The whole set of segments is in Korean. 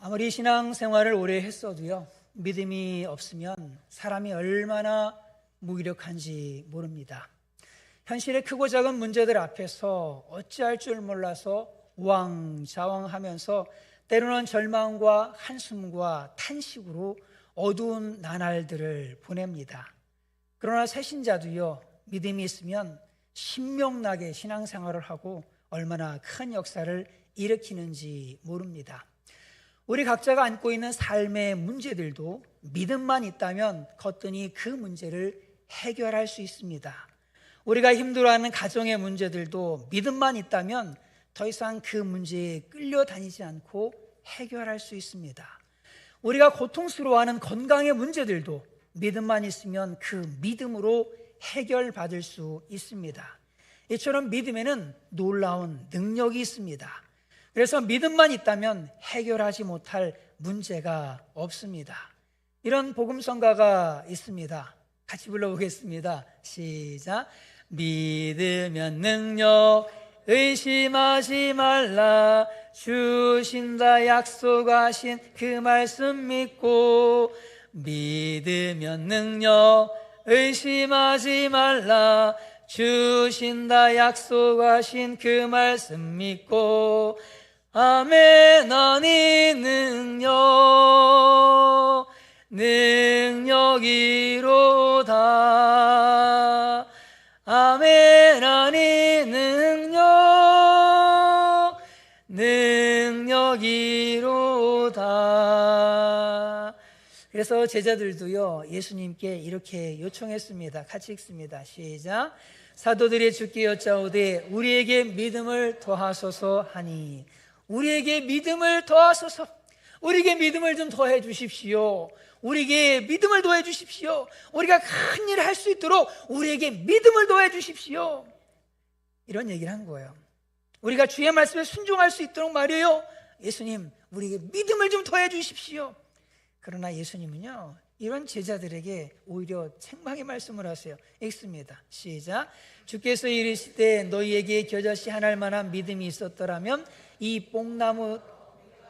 아무리 신앙생활을 오래 했어도요, 믿음이 없으면 사람이 얼마나 무기력한지 모릅니다. 현실의 크고 작은 문제들 앞에서 어찌할 줄 몰라서 우왕좌왕하면서 때로는 절망과 한숨과 탄식으로 어두운 나날들을 보냅니다. 그러나 새신자도요, 믿음이 있으면 신명나게 신앙생활을 하고 얼마나 큰 역사를 일으키는지 모릅니다. 우리 각자가 안고 있는 삶의 문제들도 믿음만 있다면 거뜬히 그 문제를 해결할 수 있습니다. 우리가 힘들어하는 가정의 문제들도 믿음만 있다면 더 이상 그 문제에 끌려다니지 않고 해결할 수 있습니다. 우리가 고통스러워하는 건강의 문제들도 믿음만 있으면 그 믿음으로 해결받을 수 있습니다. 이처럼 믿음에는 놀라운 능력이 있습니다. 그래서 믿음만 있다면 해결하지 못할 문제가 없습니다. 이런 복음성가가 있습니다. 같이 불러보겠습니다. 시작. 믿으면 능력 의심하지 말라. 주신다 약속하신 그 말씀 믿고. 믿으면 능력 의심하지 말라. 주신다 약속하신 그 말씀 믿고. 아멘. 아니 능력이로다. 아멘. 아니 능력이로다. 그래서 제자들도요, 예수님께 이렇게 요청했습니다. 같이 읽습니다. 시작. 사도들이 주께 여짜오되 우리에게 믿음을 더하소서 하니. 우리에게 믿음을 더하소서. 우리에게 믿음을 좀 더해 주십시오. 우리에게 믿음을 더해 주십시오. 우리가 큰 일을 할 수 있도록 우리에게 믿음을 더해 주십시오. 이런 얘기를 한 거예요. 우리가 주의 말씀에 순종할 수 있도록 말이에요. 예수님, 우리에게 믿음을 좀 더해 주십시오. 그러나 예수님은요, 이런 제자들에게 오히려 책망의 말씀을 하세요. 읽습니다. 시작. 주께서 이르시되 너희에게 겨자씨 한 알만한 믿음이 있었더라면 이 뽕나무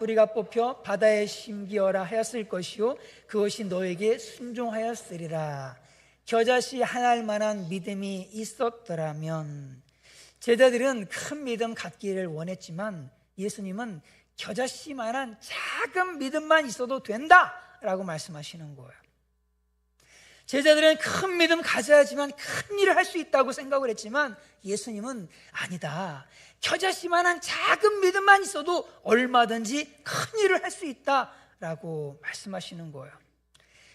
뿌리가 뽑혀 바다에 심기어라 하였을 것이요 그것이 너에게 순종하였으리라. 겨자씨 한 알만한 믿음이 있었더라면. 제자들은 큰 믿음 갖기를 원했지만 예수님은 겨자씨만한 작은 믿음만 있어도 된다라고 말씀하시는 거예요. 제자들은 큰 믿음 가져야지만 큰 일을 할 수 있다고 생각을 했지만 예수님은 아니다. 겨자씨만한 작은 믿음만 있어도 얼마든지 큰 일을 할 수 있다라고 말씀하시는 거예요.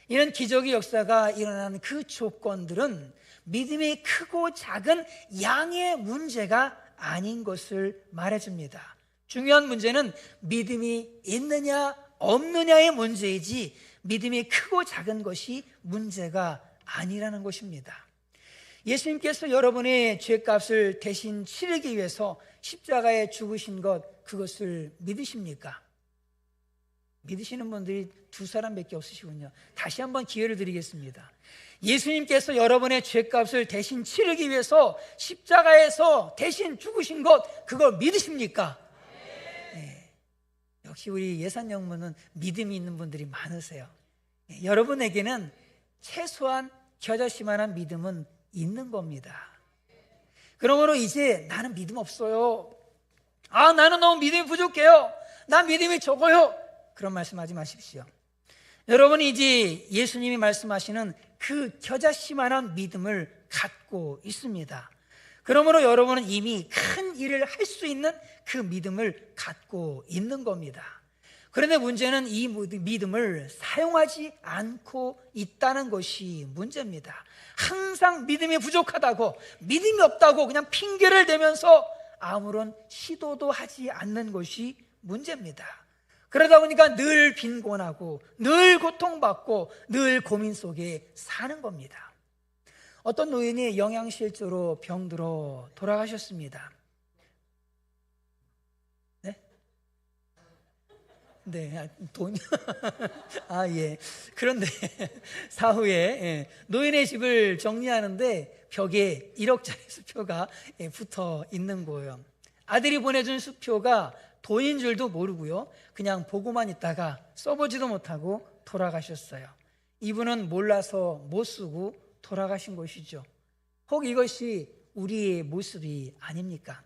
이런 기적의 역사가 일어나는 그 조건들은 믿음이 크고 작은 양의 문제가 아닌 것을 말해줍니다. 중요한 문제는 믿음이 있느냐 없느냐의 문제이지 믿음이 크고 작은 것이 문제가 아니라는 것입니다. 예수님께서 여러분의 죄값을 대신 치르기 위해서 십자가에 죽으신 것, 그것을 믿으십니까? 믿으시는 분들이 두 사람밖에 없으시군요. 다시 한번 기회를 드리겠습니다. 예수님께서 여러분의 죄값을 대신 치르기 위해서 십자가에서 대신 죽으신 것, 그걸 믿으십니까? 네. 역시 우리 예산영문은 믿음이 있는 분들이 많으세요. 네. 여러분에게는 최소한 겨자씨만한 믿음은 있는 겁니다. 그러므로 이제 나는 믿음 없어요. 나는 너무 믿음이 부족해요. 난 믿음이 적어요. 그런 말씀하지 마십시오. 여러분이 이제 예수님이 말씀하시는 그 겨자씨만한 믿음을 갖고 있습니다. 그러므로 여러분은 이미 큰 일을 할 수 있는 그 믿음을 갖고 있는 겁니다. 그런데 문제는 이 믿음을 사용하지 않고 있다는 것이 문제입니다. 항상 믿음이 부족하다고, 믿음이 없다고 그냥 핑계를 대면서 아무런 시도도 하지 않는 것이 문제입니다. 그러다 보니까 늘 빈곤하고 늘 고통받고 늘 고민 속에 사는 겁니다. 어떤 노인이 영양실조로 병들어 돌아가셨습니다. 네, 돈. 예. 그런데 사후에 노인의 집을 정리하는데 벽에 1억짜리 수표가 붙어 있는 거예요. 아들이 보내준 수표가 돈인 줄도 모르고요, 그냥 보고만 있다가 써보지도 못하고 돌아가셨어요. 이분은 몰라서 못 쓰고 돌아가신 것이죠. 혹 이것이 우리의 모습이 아닙니까?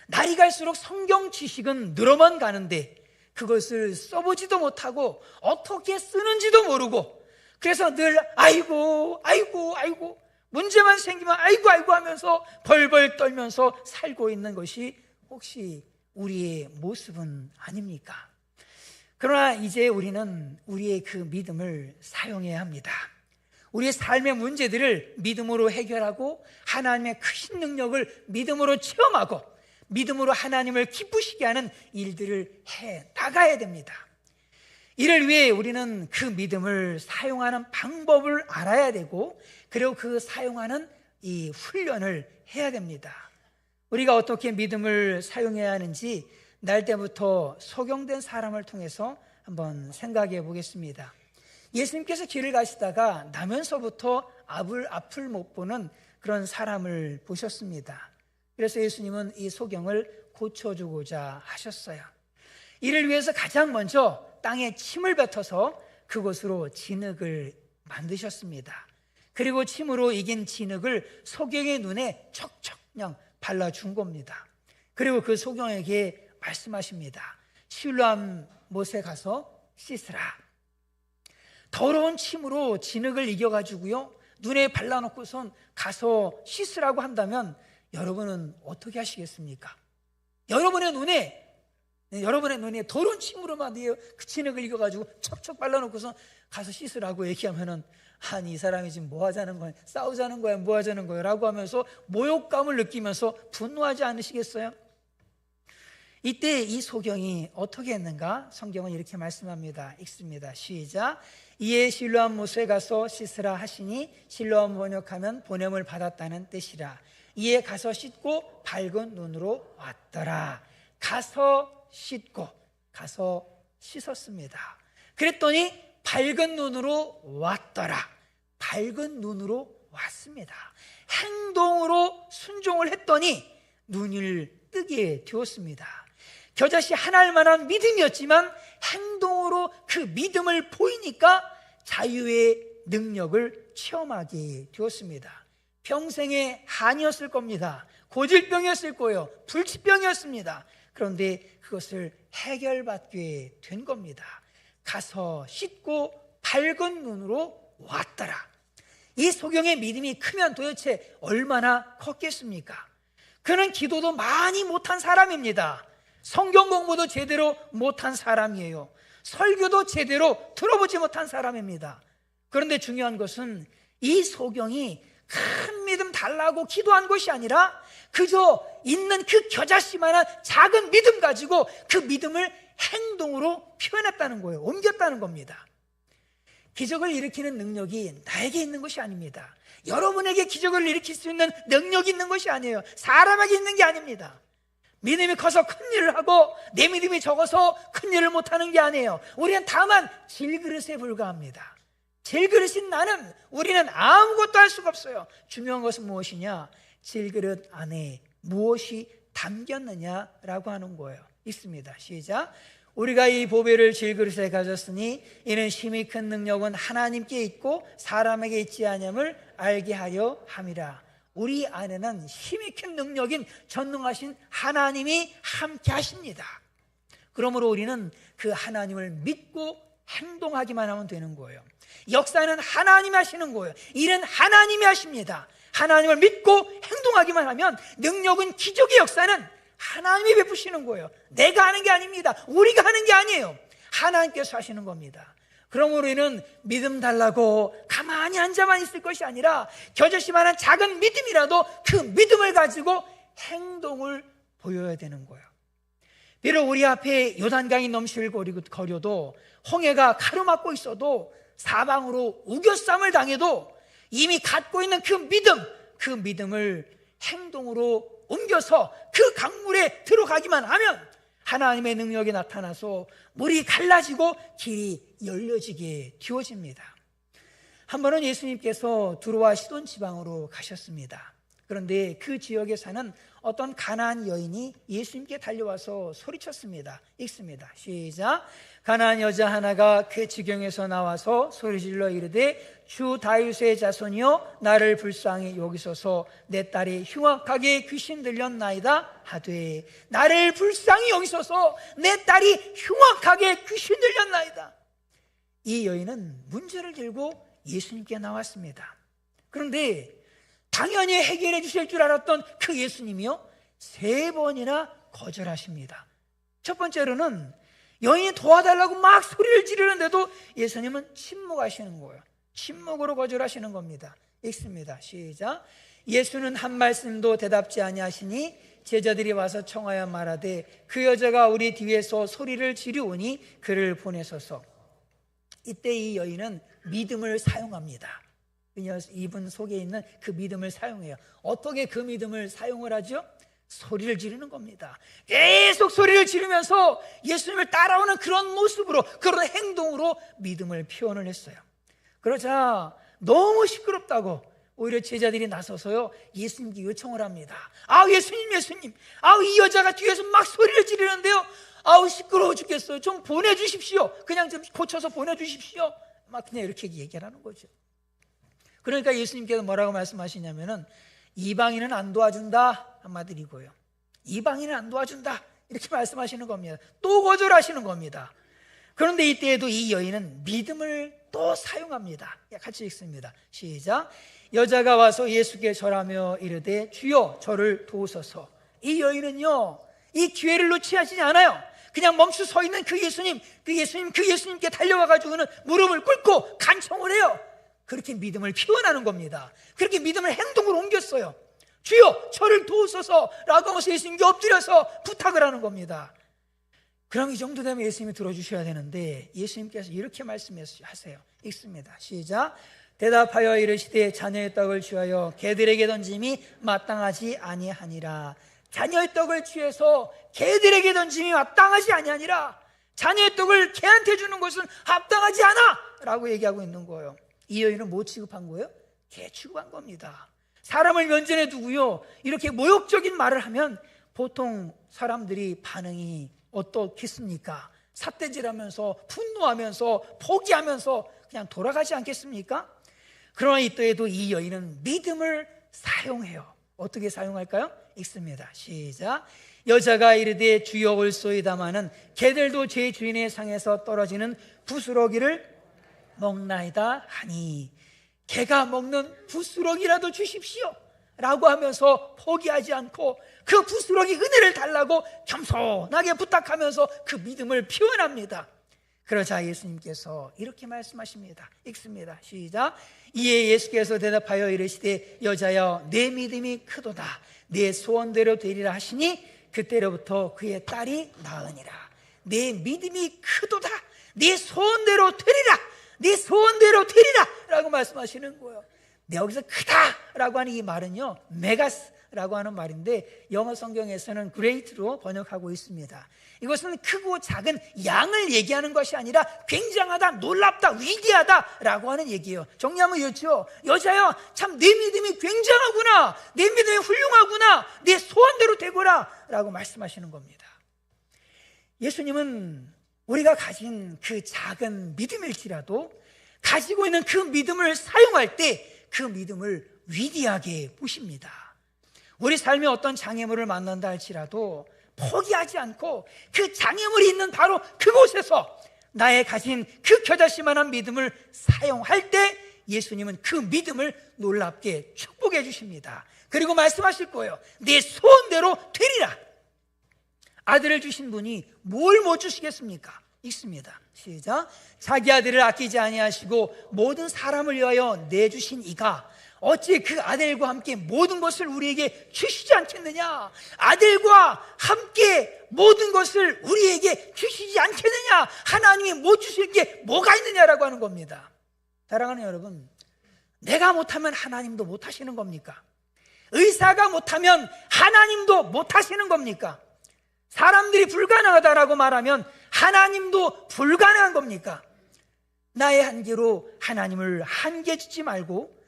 날이 갈수록 성경 지식은 늘어만 가는데 그것을 써보지도 못하고 어떻게 쓰는지도 모르고, 그래서 늘 아이고 아이고 아이고, 문제만 생기면 아이고 아이고 하면서 벌벌 떨면서 살고 있는 것이 혹시 우리의 모습은 아닙니까? 그러나 이제 우리는 우리의 그 믿음을 사용해야 합니다. 우리의 삶의 문제들을 믿음으로 해결하고 하나님의 크신 능력을 믿음으로 체험하고 믿음으로 하나님을 기쁘시게 하는 일들을 해 나가야 됩니다. 이를 위해 우리는 그 믿음을 사용하는 방법을 알아야 되고, 그리고 그 사용하는 이 훈련을 해야 됩니다. 우리가 어떻게 믿음을 사용해야 하는지 날 때부터 소경된 사람을 통해서 한번 생각해 보겠습니다. 예수님께서 길을 가시다가 나면서부터 앞을 못 보는 그런 사람을 보셨습니다. 그래서 예수님은 이 소경을 고쳐주고자 하셨어요. 이를 위해서 가장 먼저 땅에 침을 뱉어서 그곳으로 진흙을 만드셨습니다. 그리고 침으로 이긴 진흙을 소경의 눈에 척척 그냥 발라준 겁니다. 그리고 그 소경에게 말씀하십니다. 실로암 못에 가서 씻으라. 더러운 침으로 진흙을 이겨가지고요, 눈에 발라놓고선 가서 씻으라고 한다면 여러분은 어떻게 하시겠습니까? 여러분의 눈에 더러운 침으로만 그 진흙을 이겨가지고 척척 발라놓고서 가서 씻으라고 얘기하면은, 아니 이 사람이 지금 뭐 하자는 거야? 싸우자는 거야? 뭐 하자는 거야? 라고 하면서 모욕감을 느끼면서 분노하지 않으시겠어요? 이때 이 소경이 어떻게 했는가? 성경은 이렇게 말씀합니다. 읽습니다. 시작. 이에 실로암 못에 가서 씻으라 하시니, 실로암 번역하면 보냄을 받았다는 뜻이라. 이에 가서 씻고 밝은 눈으로 왔더라. 가서 씻고 가서 씻었습니다. 그랬더니 밝은 눈으로 왔더라. 밝은 눈으로 왔습니다. 행동으로 순종을 했더니 눈을 뜨게 되었습니다. 겨자씨 하나 할 만한 믿음이었지만 행동으로 그 믿음을 보이니까 자유의 능력을 체험하게 되었습니다. 평생의 한이었을 겁니다. 고질병이었을 거예요. 불치병이었습니다. 그런데 그것을 해결받게 된 겁니다. 가서 씻고 밝은 눈으로 왔더라. 이 소경의 믿음이 크면 도대체 얼마나 컸겠습니까? 그는 기도도 많이 못한 사람입니다. 성경 공부도 제대로 못한 사람이에요. 설교도 제대로 들어보지 못한 사람입니다. 그런데 중요한 것은 이 소경이 큰 믿음 달라고 기도한 것이 아니라 그저 있는 그 겨자씨만한 작은 믿음 가지고 그 믿음을 행동으로 표현했다는 거예요. 옮겼다는 겁니다. 기적을 일으키는 능력이 나에게 있는 것이 아닙니다. 여러분에게 기적을 일으킬 수 있는 능력이 있는 것이 아니에요. 사람에게 있는 게 아닙니다. 믿음이 커서 큰 일을 하고 내 믿음이 적어서 큰 일을 못하는 게 아니에요. 우리는 다만 질그릇에 불과합니다. 질그릇인 나는, 우리는 아무것도 할 수가 없어요. 중요한 것은 무엇이냐? 질그릇 안에 무엇이 담겼느냐라고 하는 거예요. 있습니다. 시작. 우리가 이 보배를 질그릇에 가졌으니 이는 힘이 큰 능력은 하나님께 있고 사람에게 있지 아니함을 알게 하려 함이라. 우리 안에는 힘이 큰 능력인 전능하신 하나님이 함께 하십니다. 그러므로 우리는 그 하나님을 믿고 행동하기만 하면 되는 거예요. 역사는 하나님이 하시는 거예요. 일은 하나님이 하십니다. 하나님을 믿고 행동하기만 하면 능력은, 기적의 역사는 하나님이 베푸시는 거예요. 내가 하는 게 아닙니다. 우리가 하는 게 아니에요. 하나님께서 하시는 겁니다. 그러므로 우리는 믿음 달라고 가만히 앉아만 있을 것이 아니라 겨자씨만한 작은 믿음이라도 그 믿음을 가지고 행동을 보여야 되는 거예요. 비록 우리 앞에 요단강이 넘실거려도, 홍해가 가로막고 있어도, 사방으로 우겨쌈을 당해도 이미 갖고 있는 그 믿음을 행동으로 옮겨서 그 강물에 들어가기만 하면 하나님의 능력이 나타나서 물이 갈라지고 길이 열려지게 되어집니다. 한 번은 예수님께서 두로와 시돈 지방으로 가셨습니다. 그런데 그 지역에 사는 어떤 가나안 여인이 예수님께 달려와서 소리쳤습니다. 읽습니다. 시작. 가나안 여자 하나가 그 지경에서 나와서 소리질러 이르되 주 다윗의 자손이여 나를 불쌍히 여기소서 내 딸이 흉악하게 귀신 들렸나이다 하되 나를 불쌍히 여기소서 내 딸이 흉악하게 귀신 들렸나이다. 이 여인은 문제를 들고 예수님께 나왔습니다. 그런데 당연히 해결해 주실 줄 알았던 그 예수님이요 3번이나 거절하십니다. 첫 번째로는 여인이 도와달라고 막 소리를 지르는데도 예수님은 침묵하시는 거예요. 침묵으로 거절하시는 겁니다. 읽습니다. 시작. 예수는 한 말씀도 대답지 아니하시니 제자들이 와서 청하여 말하되 그 여자가 우리 뒤에서 소리를 지르오니 그를 보내소서. 이때 이 여인은 믿음을 사용합니다. 이분 속에 있는 그 믿음을 사용해요. 어떻게 그 믿음을 사용을 하죠? 소리를 지르는 겁니다. 계속 소리를 지르면서 예수님을 따라오는 그런 모습으로, 그런 행동으로 믿음을 표현을 했어요. 그러자 너무 시끄럽다고 오히려 제자들이 나서서요 예수님께 요청을 합니다. 예수님, 이 여자가 뒤에서 막 소리를 지르는데요, 시끄러워 죽겠어요. 좀 보내주십시오. 그냥 좀 고쳐서 보내주십시오. 막 그냥 이렇게 얘기를 하는 거죠. 그러니까 예수님께서 뭐라고 말씀하시냐면은 이방인은 안 도와준다 한마디로 이거예요. 이방인은 안 도와준다 이렇게 말씀하시는 겁니다. 또 거절하시는 겁니다. 그런데 이때에도 이 여인은 믿음을 또 사용합니다. 같이 읽습니다. 시작. 여자가 와서 예수께 절하며 이르되 주여 저를 도우소서. 이 여인은요 이 기회를 놓지 하시지 않아요. 그냥 멈춰 서 있는 그 예수님께 달려와가지고는 무릎을 꿇고 간청을 해요. 그렇게 믿음을 표현하는 겁니다. 그렇게 믿음을 행동으로 옮겼어요. 주여 저를 도우소서 라고 하면서 예수님께 엎드려서 부탁을 하는 겁니다. 그럼 이 정도 되면 예수님이 들어주셔야 되는데 예수님께서 이렇게 말씀하세요. 읽습니다. 시작. 대답하여 이르시되 자녀의 떡을 취하여 개들에게 던짐이 마땅하지 아니하니라. 자녀의 떡을 취해서 개들에게 던짐이 마땅하지 아니하니라. 자녀의 떡을 개한테 주는 것은 합당하지 않아 라고 얘기하고 있는 거예요. 이 여인은 뭐 취급한 거예요? 개 취급한 겁니다. 사람을 면전에 두고요 이렇게 모욕적인 말을 하면 보통 사람들이 반응이 어떻겠습니까? 삿대질하면서 분노하면서 포기하면서 그냥 돌아가지 않겠습니까? 그러나 이때에도 이 여인은 믿음을 사용해요. 어떻게 사용할까요? 읽습니다. 시작. 여자가 이르되 주여 올소이다마는 개들도 제 주인의 상에서 떨어지는 부스러기를 먹나이다 하니 개가 먹는 부스러기라도 주십시오 라고 하면서 포기하지 않고 그 부스러기 은혜를 달라고 겸손하게 부탁하면서 그 믿음을 표현합니다. 그러자 예수님께서 이렇게 말씀하십니다. 읽습니다. 시작. 이에 예수께서 대답하여 이르시되 여자여 내 믿음이 크도다 내 소원대로 되리라 하시니 그때로부터 그의 딸이 나으니라. 내 믿음이 크도다 내 소원대로 되리라. 네 소원대로 되리라 라고 말씀하시는 거예요. 여기서 크다라고 하는 이 말은요 메가스라고 하는 말인데 영어 성경에서는 great로 번역하고 있습니다. 이것은 크고 작은 양을 얘기하는 것이 아니라 굉장하다, 놀랍다, 위대하다라고 하는 얘기예요. 정리하면 이렇죠. 여자야 참 내 믿음이 굉장하구나, 내 믿음이 훌륭하구나, 내 소원대로 되거라 라고 말씀하시는 겁니다. 예수님은 우리가 가진 그 작은 믿음일지라도 가지고 있는 그 믿음을 사용할 때 그 믿음을 위대하게 보십니다. 우리 삶에 어떤 장애물을 만난다 할지라도 포기하지 않고 그 장애물이 있는 바로 그곳에서 나의 가진 그 겨자씨만한 믿음을 사용할 때 예수님은 그 믿음을 놀랍게 축복해 주십니다. 그리고 말씀하실 거예요. 내 소원대로 되리라. 아들을 주신 분이 뭘 못 주시겠습니까? 읽습니다. 시작. 자기 아들을 아끼지 아니하시고 모든 사람을 위하여 내주신 이가 어찌 그 아들과 함께 모든 것을 우리에게 주시지 않겠느냐? 아들과 함께 모든 것을 우리에게 주시지 않겠느냐? 하나님이 못 주실 게 뭐가 있느냐라고 하는 겁니다. 사랑하는 여러분, 내가 못하면 하나님도 못하시는 겁니까? 의사가 못하면 하나님도 못하시는 겁니까? 사람들이 불가능하다라고 말하면 하나님도 불가능한 겁니까? 나의 한계로 하나님을 한계 짓지 말고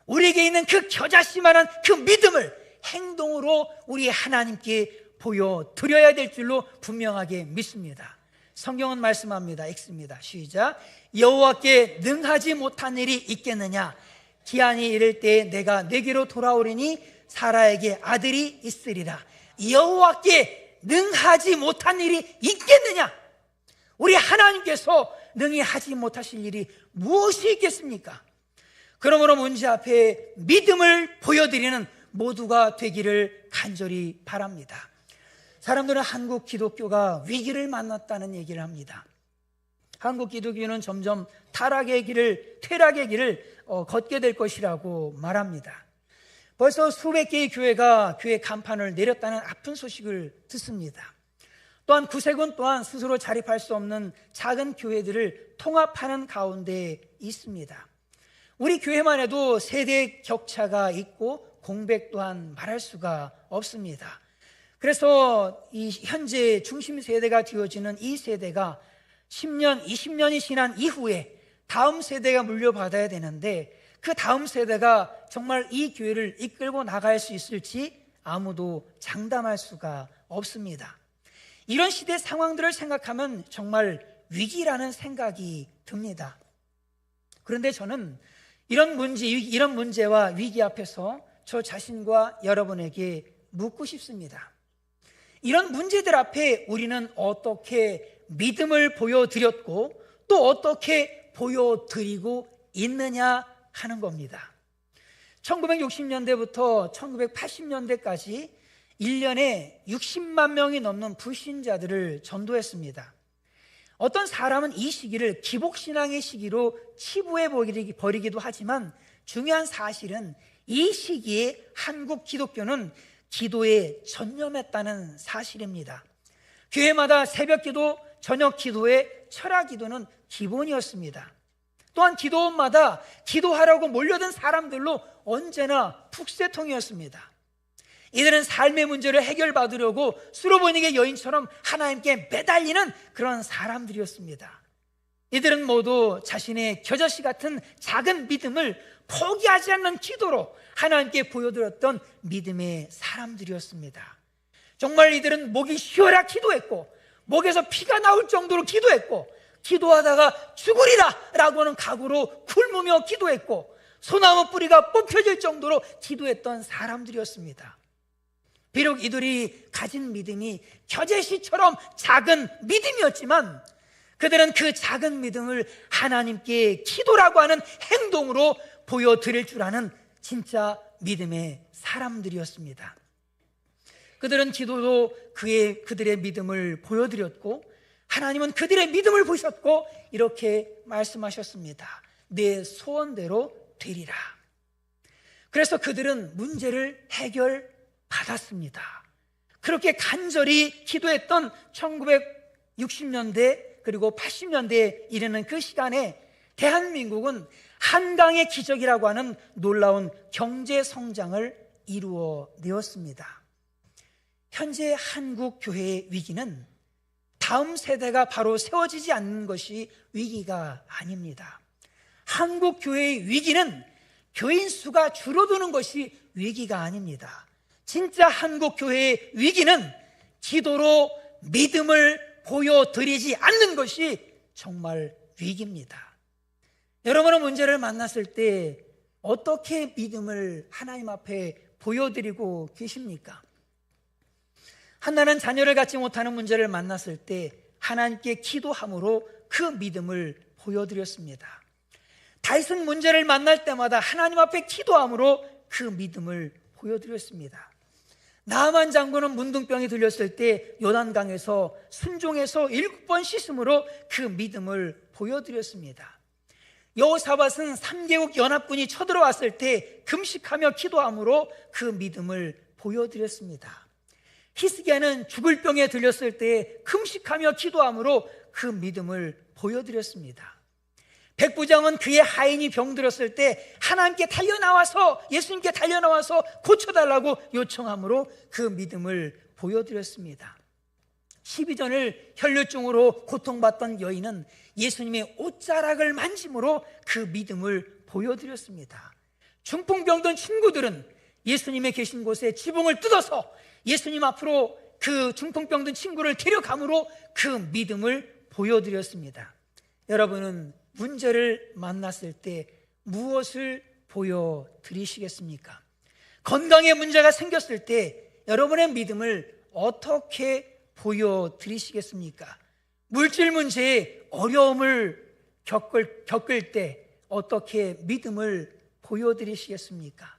우리에게 있는 그 겨자씨만한 그 믿음을 행동으로 우리 하나님께 보여드려야 될 줄로 분명하게 믿습니다. 성경은 말씀합니다. 읽습니다. 시작. 여호와께 능하지 못한 일이 있겠느냐? 기한이 이를 때에 내가 내게로 돌아오리니 사라에게 아들이 있으리라. 여호와께 능하지 못한 일이 있겠느냐? 우리 하나님께서 능히 하지 못하실 일이 무엇이 있겠습니까? 그러므로 문제 앞에 믿음을 보여드리는 모두가 되기를 간절히 바랍니다. 사람들은 한국 기독교가 위기를 만났다는 얘기를 합니다. 한국 기독교는 점점 퇴락의 길을 걷게 될 것이라고 말합니다. 벌써 수백 개의 교회가 교회 간판을 내렸다는 아픈 소식을 듣습니다. 또한 구세군 또한 스스로 자립할 수 없는 작은 교회들을 통합하는 가운데 있습니다. 우리 교회만 해도 세대 격차가 있고 공백 또한 말할 수가 없습니다. 그래서 이 현재 중심 세대가 되어지는 이 세대가 10년, 20년이 지난 이후에 다음 세대가 물려받아야 되는데 그 다음 세대가 정말 이 교회를 이끌고 나갈 수 있을지 아무도 장담할 수가 없습니다. 이런 시대 상황들을 생각하면 정말 위기라는 생각이 듭니다. 그런데 저는 이런 문제와 위기 앞에서 저 자신과 여러분에게 묻고 싶습니다. 이런 문제들 앞에 우리는 어떻게 믿음을 보여드렸고 또 어떻게 보여드리고 있느냐 하는 겁니다. 1960년대부터 1980년대까지 1년에 60만 명이 넘는 불신자들을 전도했습니다. 어떤 사람은 이 시기를 기복신앙의 시기로 치부해 버리기도 하지만 중요한 사실은 이 시기에 한국 기독교는 기도에 전념했다는 사실입니다. 교회마다 새벽 기도, 저녁 기도의 철학 기도는 기본이었습니다. 또한 기도원마다 기도하라고 몰려든 사람들로 언제나 푹새통이었습니다. 이들은 삶의 문제를 해결받으려고 수로보니게 여인처럼 하나님께 매달리는 그런 사람들이었습니다. 이들은 모두 자신의 겨자씨 같은 작은 믿음을 포기하지 않는 기도로 하나님께 보여드렸던 믿음의 사람들이었습니다. 정말 이들은 목이 쉬어라 기도했고 목에서 피가 나올 정도로 기도했고 기도하다가 죽으리라 라고는 각오로 굶으며 기도했고 소나무 뿌리가 뽑혀질 정도로 기도했던 사람들이었습니다. 비록 이들이 가진 믿음이 겨자씨처럼 작은 믿음이었지만 그들은 그 작은 믿음을 하나님께 기도라고 하는 행동으로 보여드릴 줄 아는 진짜 믿음의 사람들이었습니다. 그들은 기도로 그들의 믿음을 보여드렸고 하나님은 그들의 믿음을 보셨고 이렇게 말씀하셨습니다. 내 소원대로 되리라. 그래서 그들은 문제를 해결받았습니다. 그렇게 간절히 기도했던 1960년대 그리고 80년대에 이르는 그 시간에 대한민국은 한강의 기적이라고 하는 놀라운 경제 성장을 이루어내었습니다. 현재 한국 교회의 위기는 다음 세대가 바로 세워지지 않는 것이 위기가 아닙니다. 한국 교회의 위기는 교인 수가 줄어드는 것이 위기가 아닙니다. 진짜 한국 교회의 위기는 기도로 믿음을 보여드리지 않는 것이 정말 위기입니다. 여러분은 문제를 만났을 때 어떻게 믿음을 하나님 앞에 보여드리고 계십니까? 한나는 자녀를 갖지 못하는 문제를 만났을 때 하나님께 기도함으로 그 믿음을 보여드렸습니다. 다윗은 문제를 만날 때마다 하나님 앞에 기도함으로 그 믿음을 보여드렸습니다. 나아만 장군은 문둥병이 들렸을 때 요단강에서 순종해서 7번 씻음으로 그 믿음을 보여드렸습니다. 여호사밧은 3개국 연합군이 쳐들어왔을 때 금식하며 기도함으로 그 믿음을 보여드렸습니다. 히스기야는 죽을 병에 들렸을 때 금식하며 기도함으로 그 믿음을 보여드렸습니다. 백부장은 그의 하인이 병들었을 때 하나님께 달려나와서 예수님께 달려나와서 고쳐달라고 요청함으로 그 믿음을 보여드렸습니다. 12전을 혈류증으로 고통받던 여인은 예수님의 옷자락을 만짐으로 그 믿음을 보여드렸습니다. 중풍병든 친구들은 예수님의 계신 곳에 지붕을 뜯어서 예수님 앞으로 그 중풍병 든 친구를 데려감으로 그 믿음을 보여드렸습니다. 여러분은 문제를 만났을 때 무엇을 보여드리시겠습니까? 건강에 문제가 생겼을 때 여러분의 믿음을 어떻게 보여드리시겠습니까? 물질 문제에 어려움을 겪을 때 어떻게 믿음을 보여드리시겠습니까?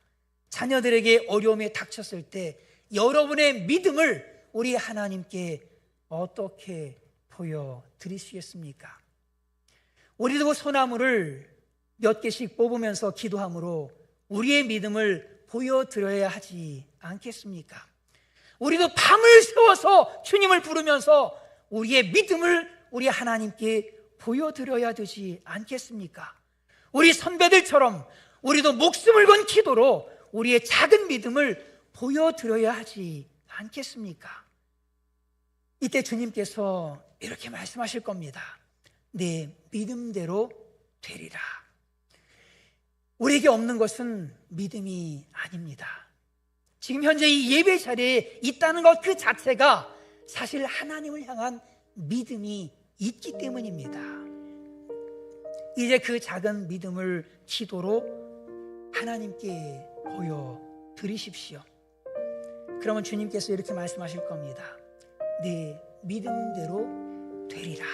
자녀들에게 어려움이 닥쳤을 때 여러분의 믿음을 우리 하나님께 어떻게 보여드리시겠습니까? 우리도 소나무를 몇 개씩 뽑으면서 기도함으로 우리의 믿음을 보여드려야 하지 않겠습니까? 우리도 밤을 새워서 주님을 부르면서 우리의 믿음을 우리 하나님께 보여드려야 되지 않겠습니까? 우리 선배들처럼 우리도 목숨을 건 기도로 우리의 작은 믿음을 보여드려야 하지 않겠습니까? 이때 주님께서 이렇게 말씀하실 겁니다. 내 믿음대로 되리라. 우리에게 없는 것은 믿음이 아닙니다. 지금 현재 이 예배 자리에 있다는 것 그 자체가 사실 하나님을 향한 믿음이 있기 때문입니다. 이제 그 작은 믿음을 기도로 하나님께 보여드리십시오. 그러면 주님께서 이렇게 말씀하실 겁니다. 네 믿음대로 되리라.